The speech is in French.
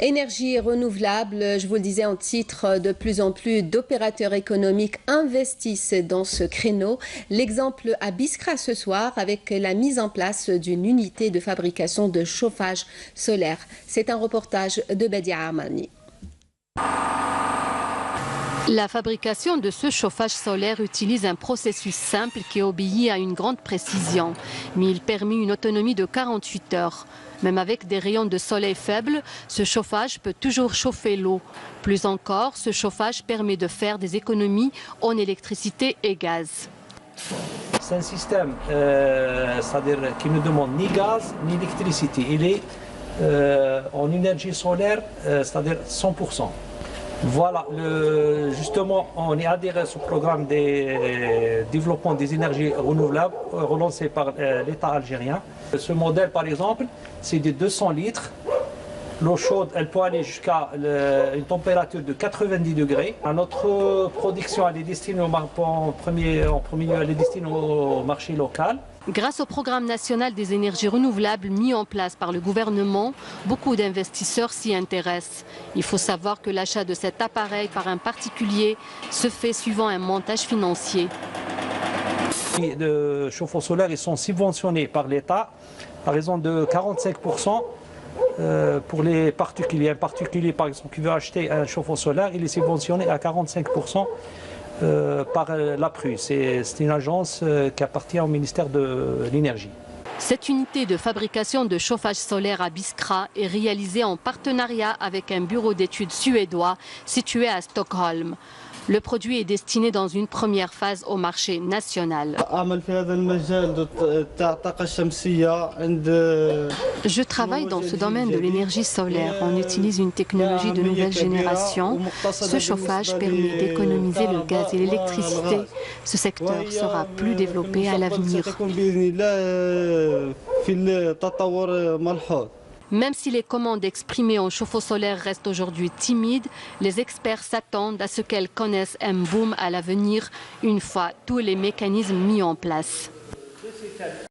Énergie renouvelable, je vous le disais en titre, de plus en plus d'opérateurs économiques investissent dans ce créneau. L'exemple à Biskra ce soir avec la mise en place d'une unité de fabrication de chauffage solaire. C'est un reportage de Badia Armani. La fabrication de ce chauffage solaire utilise un processus simple qui obéit à une grande précision, mais il permet une autonomie de 48 heures. Même avec des rayons de soleil faibles, ce chauffage peut toujours chauffer l'eau. Plus encore, ce chauffage permet de faire des économies en électricité et gaz. C'est un système c'est-à-dire qui ne demande ni gaz ni électricité. Il est en énergie solaire, c'est-à-dire 100%. Voilà, justement, on est adhéré à ce programme de développement des énergies renouvelables relancé par l'État algérien. Ce modèle, par exemple, c'est de 200 litres. L'eau chaude, elle peut aller jusqu'à une température de 90 degrés. Notre production, elle est destinée en premier lieu, elle est destinée au marché local. Grâce au programme national des énergies renouvelables mis en place par le gouvernement, beaucoup d'investisseurs s'y intéressent. Il faut savoir que l'achat de cet appareil par un particulier se fait suivant un montage financier. Les chauffe-eau solaires, ils sont subventionnés par l'État à raison de 45%. Pour les particuliers. Un particulier, par exemple, qui veut acheter un chauffe-eau solaire, il est subventionné à 45% par l'APRU. C'est une agence qui appartient au ministère de l'Énergie. Cette unité de fabrication de chauffage solaire à Biskra est réalisée en partenariat avec un bureau d'études suédois situé à Stockholm. Le produit est destiné dans une première phase au marché national. Je travaille dans ce domaine de l'énergie solaire. On utilise une technologie de nouvelle génération. Ce chauffage permet d'économiser le gaz et l'électricité. Ce secteur sera plus développé à l'avenir. Même si les commandes exprimées en chauffe-eau solaire restent aujourd'hui timides, les experts s'attendent à ce qu'elles connaissent un boom à l'avenir une fois tous les mécanismes mis en place.